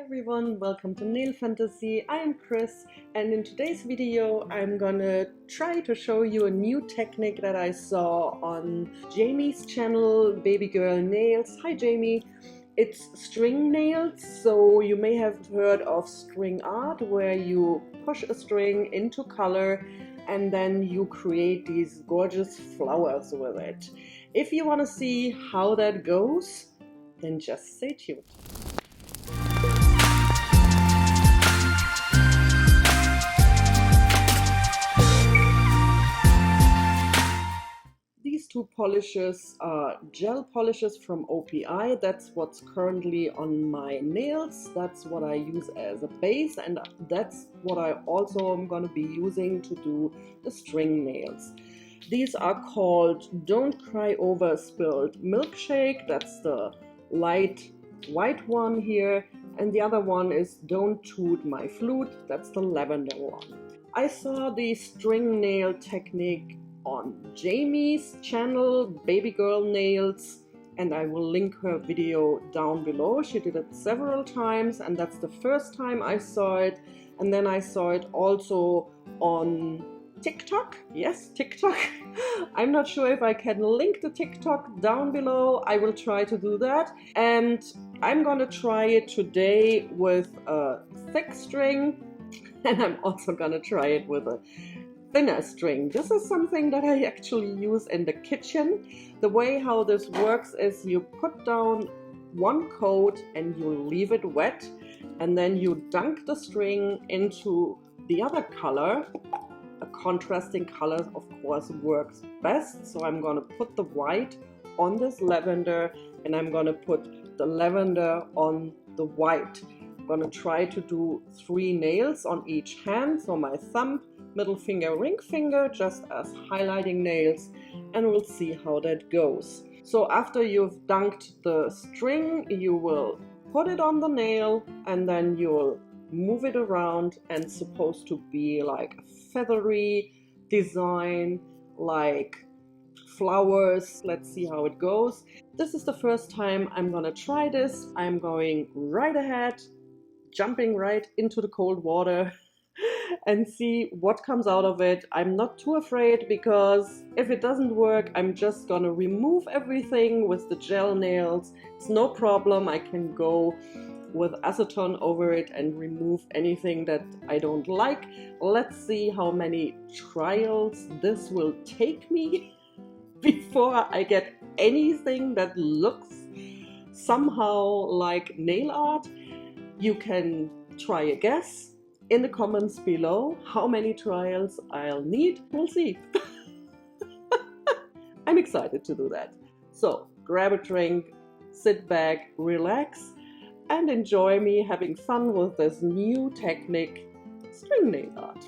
everyone, welcome to Nail Fantasy. I am Chris, and in today's video I'm gonna try to show you a new technique that I saw on Jamie's channel, BabygirlNails. Hi Jamie! It's string nails, so you may have heard of string art where you push a string into color and then you create these gorgeous flowers with it. If you want to see how that goes, then just stay tuned. These two polishes are gel polishes from OPI. That's what's currently on my nails. That's what I use as a base, and that's what I also am going to be using to do the string nails. These are called Don't Cry Over Spilled Milkshake. That's the light white one here, and the other one is Don't Toot My Flute. That's the lavender one. I saw the string nail technique on Jamie's channel, BabygirlNails, and I will link her video down below. She did it several times, and that's the first time I saw it. And then I saw it also on TikTok. Yes, TikTok. I'm not sure if I can link the TikTok down below. I will try to do that. And I'm gonna try it today with a thick string, and I'm also gonna try it with a thinner string. This is something that I actually use in the kitchen. The way how this works is you put down one coat and you leave it wet, and then you dunk the string into the other color. A contrasting color, of course, works best. So I'm going to put the white on this lavender, and I'm going to put the lavender on the white. I'm going to try to do 3 nails on each hand. So my thumb, middle finger, ring finger, just as highlighting nails, and we'll see how that goes. So after you've dunked the string, you will put it on the nail, and then you'll move it around, and it's supposed to be like a feathery design, like flowers. Let's see how it goes. This is the first time I'm gonna try this. I'm going right ahead, jumping right into the cold water and see what comes out of it. I'm not too afraid, because if it doesn't work, I'm just gonna remove everything with the gel nails. It's no problem. I can go with acetone over it and remove anything that I don't like. Let's see how many trials this will take me before I get anything that looks somehow like nail art. You can try a guess in the comments below how many trials I'll need. We'll see. I'm excited to do that. So grab a drink, sit back, relax, and enjoy me having fun with this new technique, string nail art.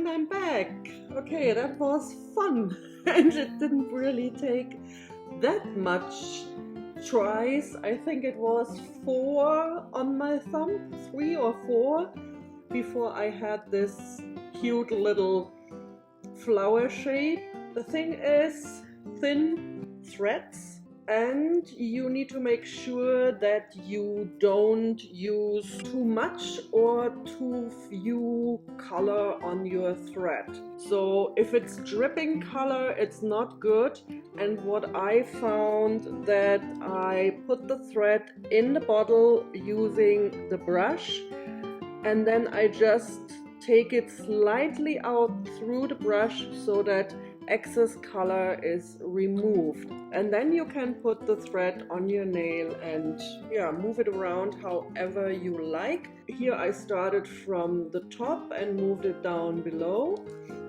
And I'm back. Okay, that was fun. And it didn't really take that much tries. I think it was 4 on my thumb, 3 or 4, before I had this cute little flower shape. The thing is, thin threads, and you need to make sure that you don't use too much or too few color on your thread. So if it's dripping color, it's not good. And what I found, that I put the thread in the bottle using the brush, and then I just take it slightly out through the brush so that excess color is removed. And then you can put the thread on your nail and move it around however you like. Here I started from the top and moved it down below.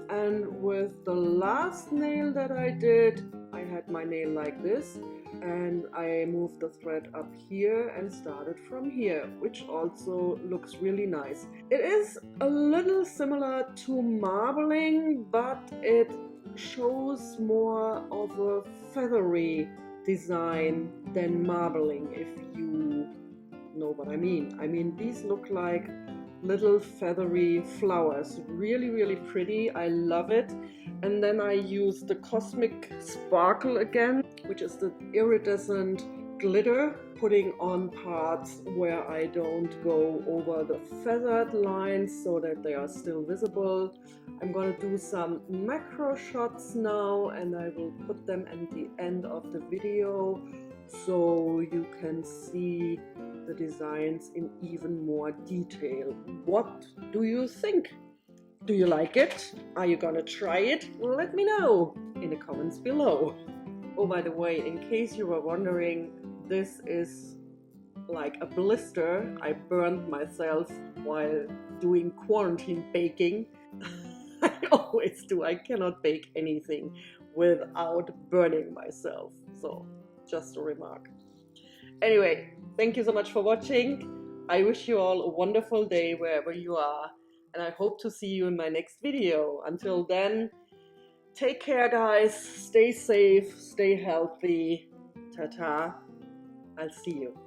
And with the last nail that I did, I had my nail like this, and I moved the thread up here and started from here, which also looks really nice. It is a little similar to marbling, but it shows more of a feathery design than marbling, if you know what I mean. I mean, these look like little feathery flowers. Really, really pretty. I love it. And then I use the Cosmic Sparkle again, which is the iridescent glitter, putting on parts where I don't go over the feathered lines so that they are still visible. I'm going to do some macro shots now, and I will put them at the end of the video so you can see the designs in even more detail. What do you think? Do you like it? Are you gonna try it? Let me know in the comments below. Oh, by the way, in case you were wondering, this is like a blister I burned myself while doing quarantine baking. I always do. I cannot bake anything without burning myself. So, just a remark. Anyway, thank you so much for watching. I wish you all a wonderful day wherever you are, and I hope to see you in my next video. Until then, take care guys, stay safe, stay healthy. Ta-ta. I'll see you.